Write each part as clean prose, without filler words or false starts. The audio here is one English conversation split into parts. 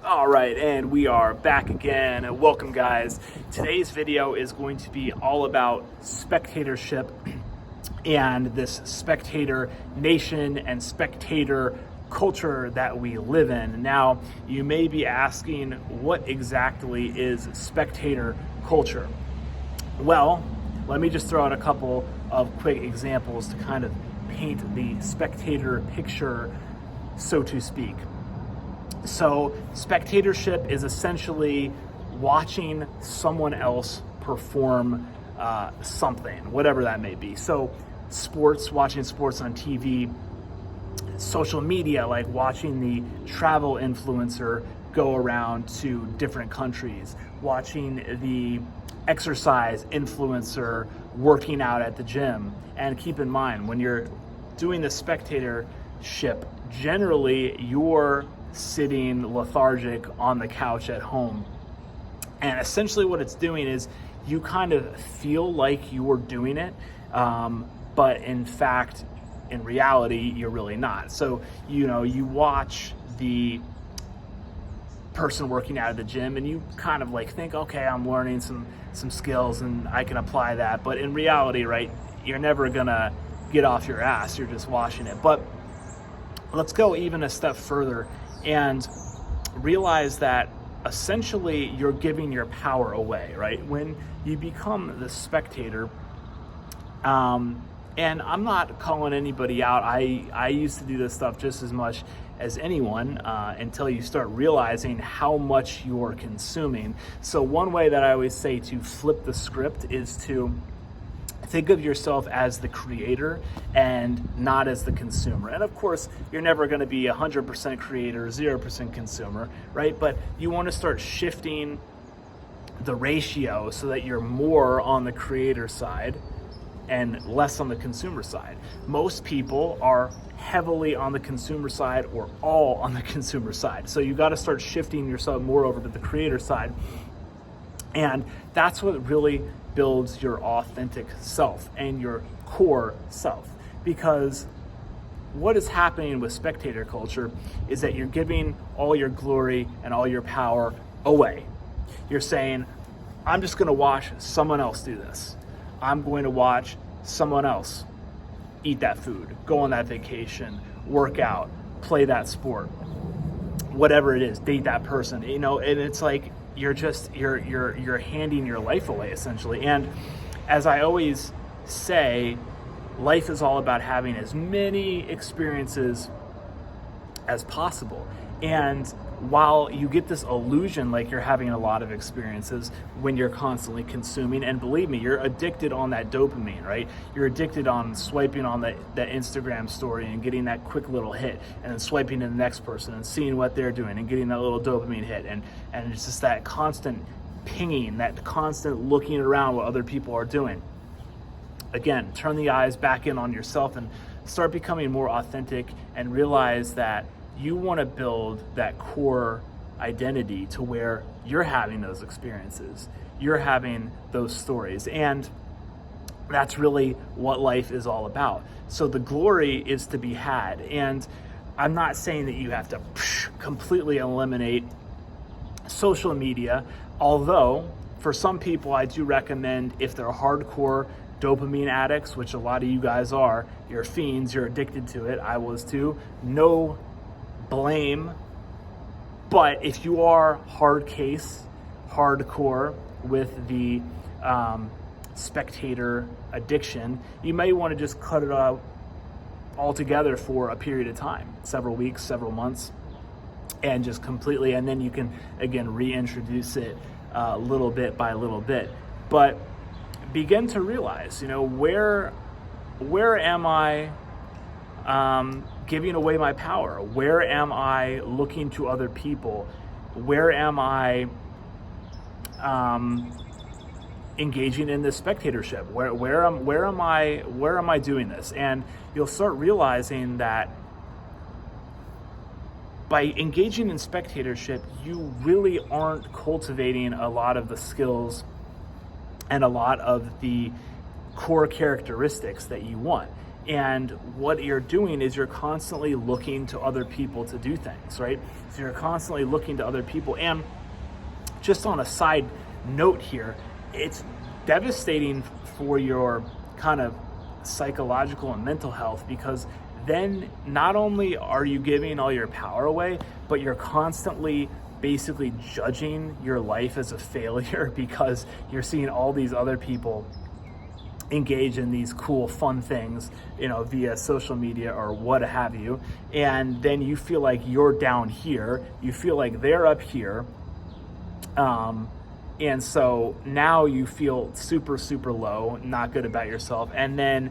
All right, and we are back again. Welcome, guys. Today's video is going to be all about spectatorship and this spectator nation and spectator culture that we live in. Now, you may be asking, what exactly is spectator culture? Well, let me just throw out a couple of quick examples to kind of paint the spectator picture, so to speak. So spectatorship is essentially watching someone else perform something, whatever that may be. So sports, watching sports on TV, social media, like watching the travel influencer go around to different countries, watching the exercise influencer working out at the gym. And keep in mind, when you're doing the spectatorship, generally you're sitting lethargic on the couch at home. And essentially what it's doing is you kind of feel like you're doing it, but in fact, in reality, you're really not. So, you watch the person working out at the gym and you kind of like think, okay, I'm learning some skills and I can apply that. But in reality, right, you're never gonna get off your ass. You're just watching it. But let's go even a step further and realize that essentially you're giving your power away, right? When you become the spectator, and I'm not calling anybody out. I used to do this stuff just as much as anyone until you start realizing how much you're consuming. So one way that I always say to flip the script is to think of yourself as the creator and not as the consumer. And of course, you're never going to be 100% creator, 0% consumer, right? But you want to start shifting the ratio so that you're more on the creator side and less on the consumer side. Most people are heavily on the consumer side or all on the consumer side. So you got to start shifting yourself more over to the creator side. And that's what really builds your authentic self and your core self. Because what is happening with spectator culture is that you're giving all your glory and all your power away. You're saying, I'm just going to watch someone else do this. I'm going to watch someone else eat that food, go on that vacation, work out, play that sport, whatever it is, date that person, and it's like you're handing your life away essentially. And as I always say, life is all about having as many experiences as possible. And while you get this illusion like you're having a lot of experiences when you're constantly consuming, and believe me, you're addicted on that dopamine, right? You're addicted on swiping on that Instagram story and getting that quick little hit, and then swiping to the next person and seeing what they're doing and getting that little dopamine hit. And it's just that constant pinging, that constant looking around what other people are doing. Again, turn the eyes back in on yourself and start becoming more authentic and realize that you want to build that core identity to where you're having those experiences, you're having those stories, and that's really what life is all about. So the glory is to be had, and I'm not saying that you have to completely eliminate social media, although for some people I do recommend, if they're hardcore dopamine addicts, which a lot of you guys are, you're fiends, you're addicted to it, I was too, no blame. But if you are hardcore with the spectator addiction, you may want to just cut it out altogether for a period of time, several weeks, several months, and just completely, and then you can again reintroduce it little bit by little bit. But begin to realize, where am I giving away my power? Where am I looking to other people? Where am I engaging in this spectatorship? Where am I doing this? And you'll start realizing that by engaging in spectatorship, you really aren't cultivating a lot of the skills and a lot of the core characteristics that you want. And what you're doing is you're constantly looking to other people to do things, right? So you're constantly looking to other people. And just on a side note here, it's devastating for your kind of psychological and mental health, because then not only are you giving all your power away, but you're constantly basically judging your life as a failure because you're seeing all these other people engage in these cool, fun things, via social media or what have you. And then you feel like you're down here, you feel like they're up here. And so now you feel super, super low, not good about yourself. And then,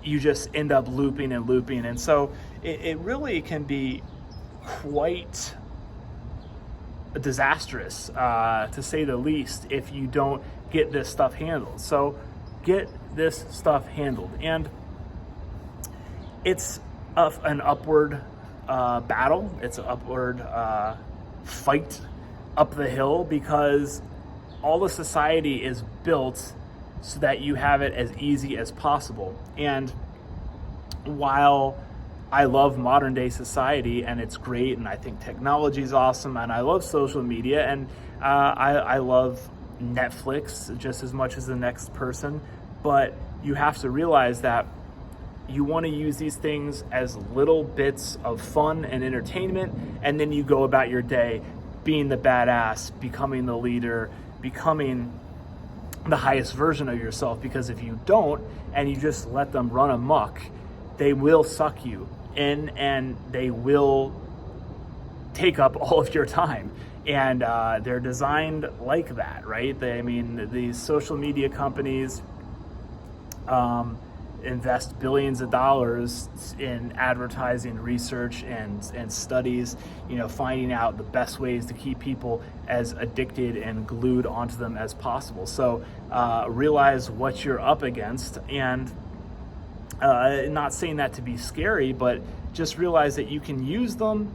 you just end up looping and looping. And so it really can be quite disastrous, to say the least, if you don't get this stuff handled. So get this stuff handled. And it's an upward battle. It's an upward fight up the hill, because all the society is built so that you have it as easy as possible. And while I love modern day society and it's great, and I think technology is awesome, and I love social media, and I love Netflix just as much as the next person, but you have to realize that you want to use these things as little bits of fun and entertainment, and then you go about your day being the badass, becoming the leader, becoming the highest version of yourself. Because if you don't, and you just let them run amok, they will suck you in, and they will take up all of your time. And they're designed like that, right? These social media companies invest billions of dollars in advertising, research, and studies, finding out the best ways to keep people as addicted and glued onto them as possible. So realize what you're up against, and not saying that to be scary, but just realize that you can use them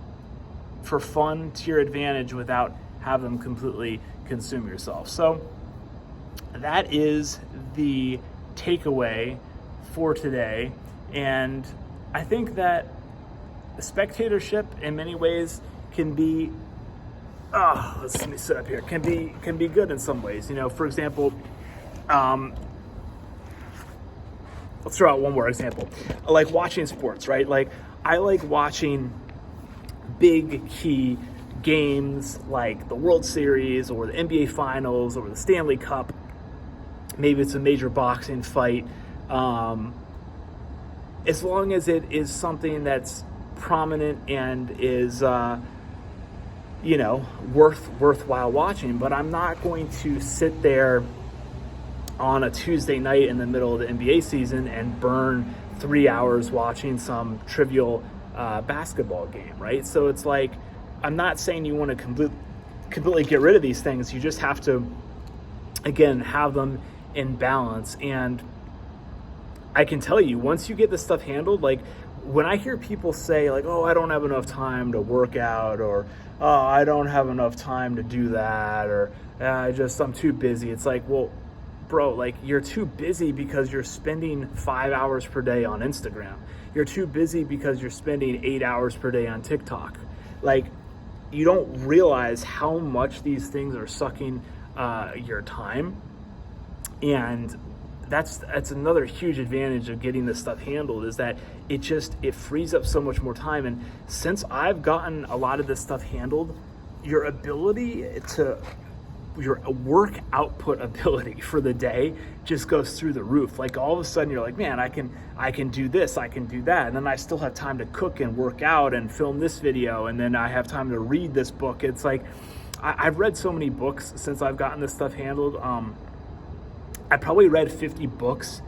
for fun to your advantage without have them completely consume yourself. So that is the takeaway for today. And I think that spectatorship in many ways can be let me sit up here, can be good in some ways. For example, let's throw out one more example. Like watching sports, right? Like I like watching big key games like the World Series or the NBA Finals or the Stanley Cup. Maybe it's a major boxing fight. As long as it is something that's prominent and is, worthwhile watching. But I'm not going to sit there on a Tuesday night in the middle of the NBA season and burn 3 hours watching some trivial basketball game, right? So it's like, I'm not saying you want to completely get rid of these things. You just have to, again, have them in balance. And I can tell you, once you get this stuff handled, like when I hear people say like, oh, I don't have enough time to work out, or oh, I don't have enough time to do that, or I'm too busy. It's like, well, bro, like you're too busy because you're spending 5 hours per day on Instagram. You're too busy because you're spending 8 hours per day on TikTok. Like, you don't realize how much these things are sucking your time. And that's another huge advantage of getting this stuff handled, is that it frees up so much more time. And since I've gotten a lot of this stuff handled, your work output ability for the day just goes through the roof. Like all of a sudden you're like, man, I can do this, I can do that. And then I still have time to cook and work out and film this video. And then I have time to read this book. It's like, I've read so many books since I've gotten this stuff handled. I probably read 50 books,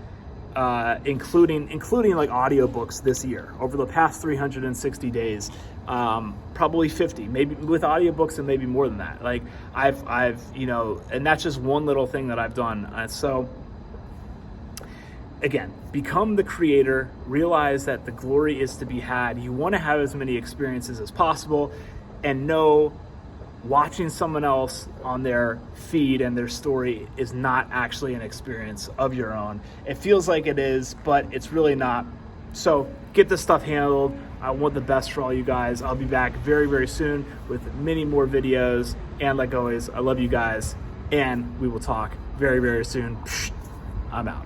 including like audiobooks this year, over the past 360 days. Probably 50, maybe with audiobooks, and maybe more than that. Like I've and that's just one little thing that I've done. So again, become the creator, realize that the glory is to be had. You want to have as many experiences as possible, and know watching someone else on their feed and their story is not actually an experience of your own. It feels like it is, but it's really not. So get this stuff handled. I want the best for all you guys. I'll be back very, very soon with many more videos. And like always, I love you guys, and we will talk very, very soon. I'm out.